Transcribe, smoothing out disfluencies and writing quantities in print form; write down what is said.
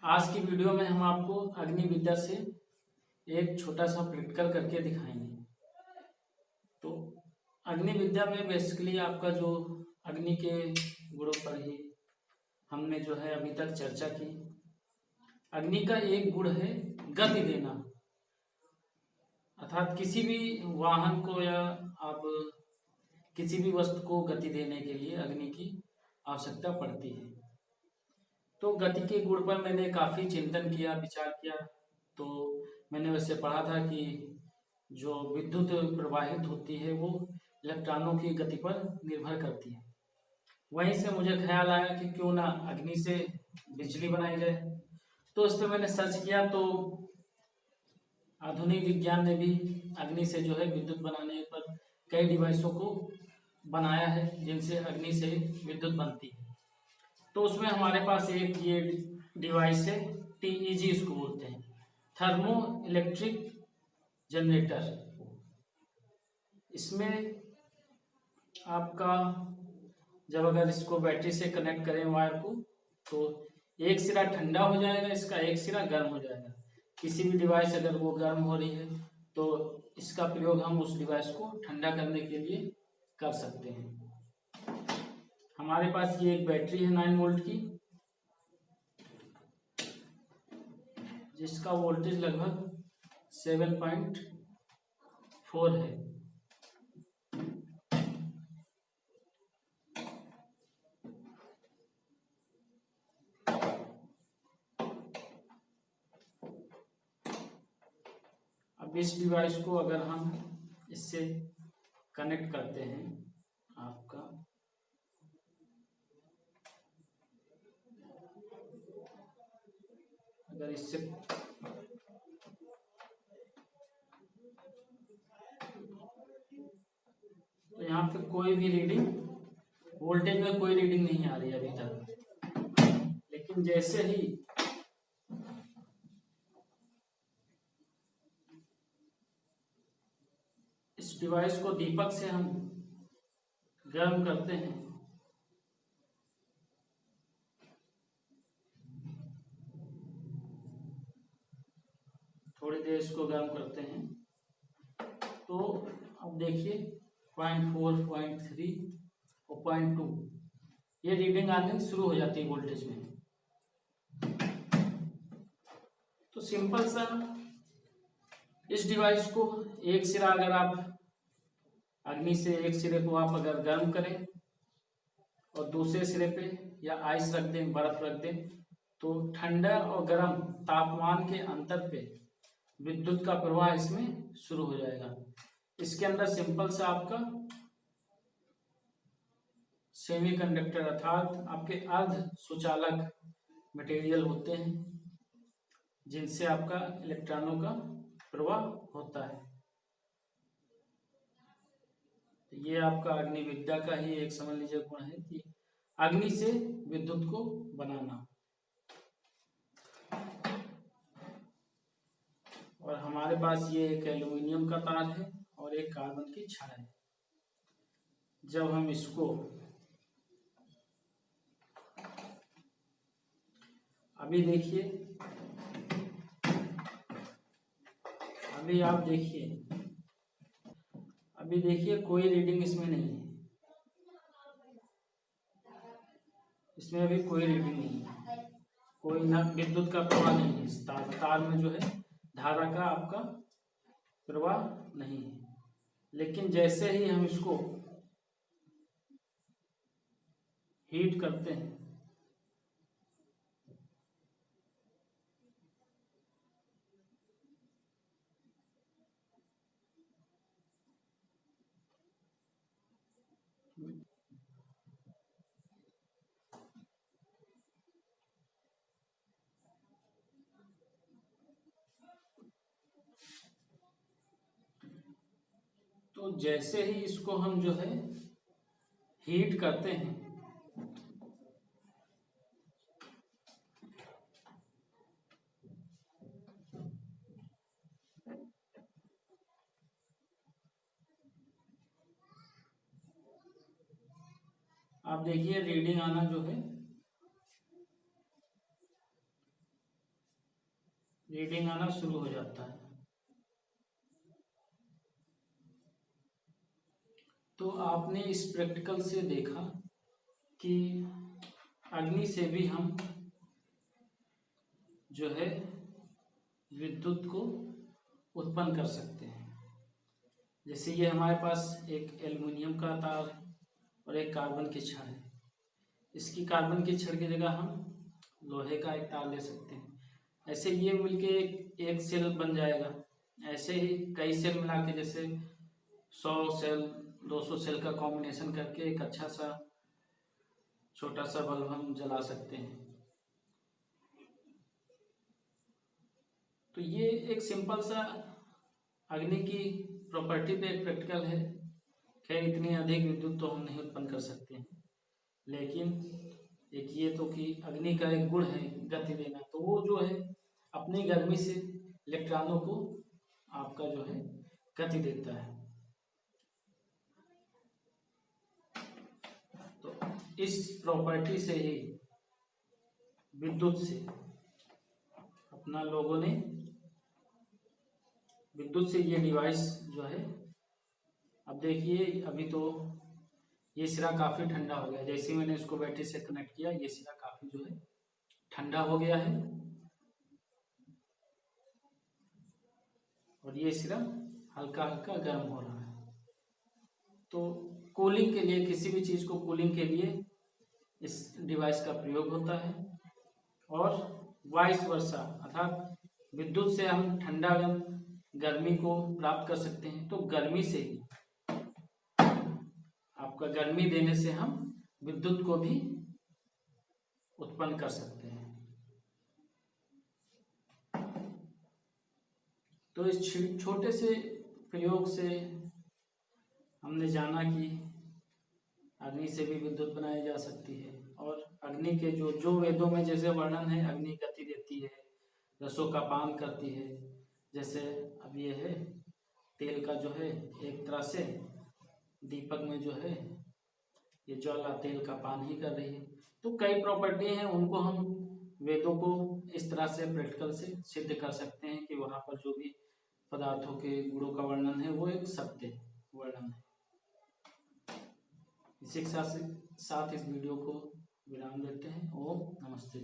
आज की वीडियो में हम आपको अग्नि विद्या से एक छोटा सा प्रैक्टिकल करके दिखाएंगे। तो अग्नि विद्या में बेसिकली आपका जो अग्नि के गुणों पर ही हमने जो है अभी तक चर्चा की। अग्नि का एक गुण है गति देना, अर्थात किसी भी वाहन को या आप किसी भी वस्तु को गति देने के लिए अग्नि की आवश्यकता पड़ती है। तो गति के गुण पर मैंने काफ़ी चिंतन किया, विचार किया। तो मैंने वैसे पढ़ा था कि जो विद्युत प्रवाहित होती है वो इलेक्ट्रॉनों की गति पर निर्भर करती है। वहीं से मुझे ख्याल आया कि क्यों ना अग्नि से बिजली बनाई जाए। तो इस पर मैंने सर्च किया तो आधुनिक विज्ञान ने भी अग्नि से जो है विद्युत बनाने पर कई डिवाइसों को बनाया है जिनसे अग्नि से विद्युत बनती है। तो उसमें हमारे पास एक ये डिवाइस है, TEG इसको बोलते हैं, थर्मो इलेक्ट्रिक जनरेटर। इसमें आपका जब अगर इसको बैटरी से कनेक्ट करें वायर को तो एक सिरा ठंडा हो जाएगा, इसका एक सिरा गर्म हो जाएगा। किसी भी डिवाइस अगर वो गर्म हो रही है तो इसका प्रयोग हम उस डिवाइस को ठंडा करने के लिए कर सकते हैं। हमारे पास ये एक बैटरी है 9 वोल्ट की, जिसका वोल्टेज लगभग 7.4 है। अब इस डिवाइस को अगर हम इससे कनेक्ट करते हैं, आपका अगर इससे तो यहाँ पे कोई भी रीडिंग, वोल्टेज में कोई रीडिंग नहीं आ रही अभी तक। लेकिन जैसे ही इस डिवाइस को दीपक से हम गर्म करते हैं, थोड़ी देर इसको गर्म करते हैं, तो अब देखिए 0.4, 0.3 और 0.2 ये रीडिंग आने शुरू हो जाती है वोल्टेज में। तो सिंपल सा इस डिवाइस को एक सिरा अगर आप अग्नि से एक सिरे को आप अगर गर्म करें और दूसरे सिरे पे या आइस रख दें, बर्फ रख दें, तो ठंडा और गर्म तापमान के अंतर पे विद्युत का प्रवाह इसमें शुरू हो जाएगा। इसके अंदर सिंपल सा आपका सेमीकंडक्टर अर्थात आपके अर्ध सुचालक मटेरियल होते हैं जिनसे आपका इलेक्ट्रॉनों का प्रवाह होता है। तो ये आपका अग्नि विद्या का ही एक समझ लीजिए गुण है कि अग्नि से विद्युत को बनाना। और हमारे पास ये एक एल्यूमिनियम का तार है और एक कार्बन की छड़ है। जब हम इसको अभी देखिए, अभी आप देखिए, अभी देखिए कोई रीडिंग इसमें नहीं है, इसमें अभी कोई रीडिंग नहीं है, कोई ना विद्युत का प्रवाह नहीं है। इस तार में जो है धारा का आपका प्रवाह नहीं है। लेकिन जैसे ही हम इसको हीट करते हैं तो जैसे ही इसको हम जो है हीट करते हैं, आप देखिए रीडिंग आना जो है रीडिंग आना शुरू हो जाता है। तो आपने इस प्रैक्टिकल से देखा कि अग्नि से भी हम जो है विद्युत को उत्पन्न कर सकते हैं। जैसे ये हमारे पास एक एल्युमिनियम का तार और एक कार्बन की छड़ है। इसकी कार्बन की छड़ की जगह हम लोहे का एक तार ले सकते हैं। ऐसे ये मिलके एक सेल बन जाएगा। ऐसे ही कई सेल मिला के, जैसे 100 सेल 200 सेल का कॉम्बिनेशन करके एक अच्छा सा छोटा सा बल्ब हम जला सकते हैं। तो ये एक सिंपल सा अग्नि की प्रॉपर्टी पे एक प्रैक्टिकल है। खैर इतनी अधिक विद्युत तो हम नहीं उत्पन्न कर सकते हैं, लेकिन एक ये तो कि अग्नि का एक गुण है गति देना, तो वो जो है अपनी गर्मी से इलेक्ट्रॉनों को आपका जो है गति देता है। तो इस प्रॉपर्टी से ही विद्युत से अपना लोगों ने विद्युत से ये डिवाइस जो है, अब देखिए अभी तो ये सिरा काफी ठंडा हो गया। जैसे ही मैंने इसको बैटरी से कनेक्ट किया, ये सिरा काफी जो है ठंडा हो गया है और ये सिरा हल्का हल्का गर्म हो रहा है। तो कूलिंग के लिए, किसी भी चीज को कूलिंग के लिए इस डिवाइस का प्रयोग होता है। और वाइस वर्सा, अर्थात विद्युत से हम ठंडा गर्मी को प्राप्त कर सकते हैं। तो गर्मी से ही आपका गर्मी देने से हम विद्युत को भी उत्पन्न कर सकते हैं। तो इस छोटे से प्रयोग से हमने जाना कि अग्नि से भी विद्युत बनाई जा सकती है। और अग्नि के जो वेदों में जैसे वर्णन है, अग्नि गति देती है, रसों का पान करती है। जैसे अब ये है तेल का जो है, एक तरह से दीपक में जो है ये ज्वाला तेल का पान ही कर रही है। तो कई प्रॉपर्टी हैं, उनको हम वेदों को इस तरह से प्रैक्टिकल से सिद्ध कर सकते हैं कि वहां पर जो भी पदार्थों के गुणों का वर्णन है वो एक सत्य वर्णन है। इसी के साथ इस वीडियो को विराम देते हैं। ओम नमस्ते।